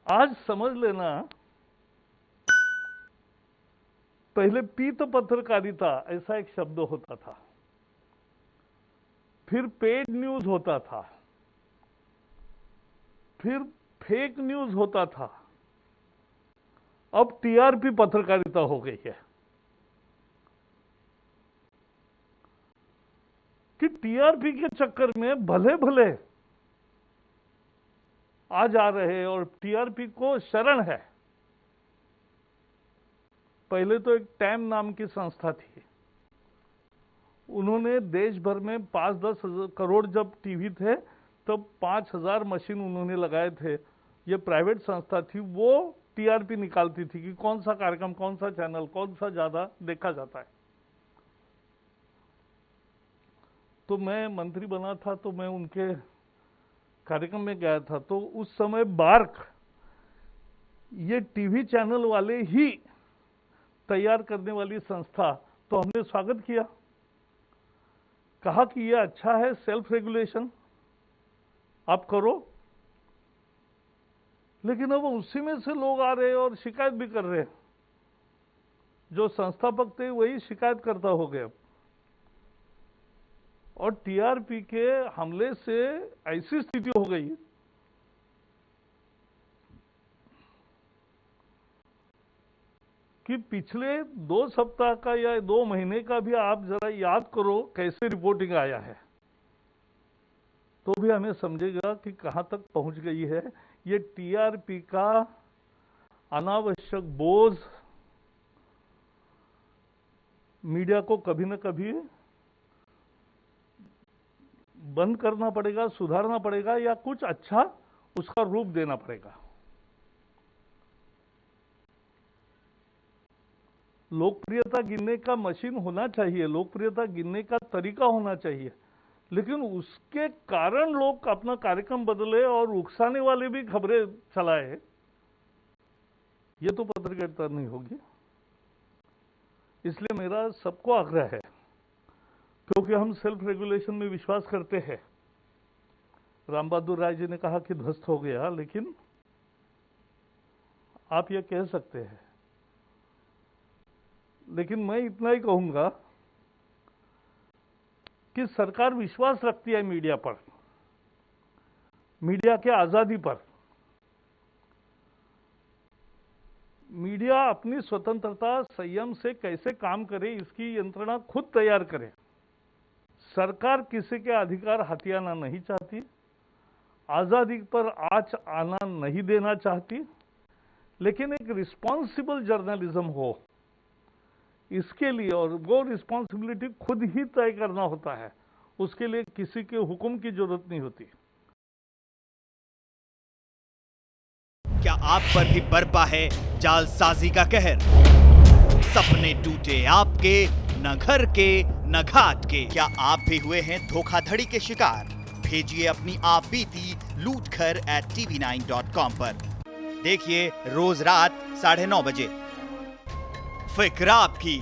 आज समझ लेना, पहले पीत पत्रकारिता ऐसा एक शब्द होता था, फिर पेड न्यूज होता था, फिर फेक न्यूज होता था, अब टीआरपी पत्रकारिता हो गई है कि टीआरपी के चक्कर में भले भले आ जा रहे और टीआरपी को शरण है। पहले तो एक टाइम नाम की संस्था थी, उन्होंने देश भर में 5-10 करोड़ जब टीवी थे तब 5,000 मशीन उन्होंने लगाए थे। ये प्राइवेट संस्था थी, वो टीआरपी निकालती थी कि कौन सा कार्यक्रम, कौन सा चैनल, कौन सा ज्यादा देखा जाता है। तो मैं मंत्री बना था तो मैं उनके कार्यक्रम में गया था, तो उस समय बार्क ये टीवी चैनल वाले ही तैयार करने वाली संस्था, तो हमने स्वागत किया, कहा कि ये अच्छा है, सेल्फ रेगुलेशन आप करो। लेकिन अब उसी में से लोग आ रहे हैं और शिकायत भी कर रहे हैं। जो संस्थापक थे वही शिकायत करता हो गए। और टीआरपी के हमले से ऐसी स्थिति हो गई कि पिछले 2 सप्ताह का या 2 महीने का भी आप जरा याद करो कैसे रिपोर्टिंग आया है, तो भी हमें समझेगा कि कहां तक पहुंच गई है ये टीआरपी का अनावश्यक बोझ। मीडिया को कभी न कभी बंद करना पड़ेगा, सुधारना पड़ेगा, या कुछ अच्छा उसका रूप देना पड़ेगा। लोकप्रियता गिनने का मशीन होना चाहिए, लोकप्रियता गिनने का तरीका होना चाहिए, लेकिन उसके कारण लोग अपना कार्यक्रम बदले और उकसाने वाले भी खबरें चलाए, ये तो पत्रकारिता नहीं होगी। इसलिए मेरा सबको आग्रह है, क्योंकि हम सेल्फ रेगुलेशन में विश्वास करते हैं। राम बहादुर राय जी ने कहा कि ध्वस्त हो गया, लेकिन आप ये कह सकते हैं, लेकिन मैं इतना ही कहूंगा कि सरकार विश्वास रखती है मीडिया पर, मीडिया के आजादी पर। मीडिया अपनी स्वतंत्रता, संयम से कैसे काम करे इसकी यंत्रणा खुद तैयार करे। सरकार किसी के अधिकार हथियाना नहीं चाहती, आजादी पर आंच आना नहीं देना चाहती, लेकिन एक रिस्पॉन्सिबल जर्नलिज्म हो, इसके लिए, और वो रिस्पॉन्सिबिलिटी खुद ही तय करना होता है, उसके लिए किसी के हुक्म की जरूरत नहीं होती। क्या आप पर भी बरपा है जालसाजी का कहर? सपने टूटे आपके, न घर के न घाट के। क्या आप भी हुए हैं धोखाधड़ी के शिकार? भेजिए अपनी आप बीती lootkhar@tv9.com पर। देखिए रोज रात 9:30 बजे। फिक्र आपकी,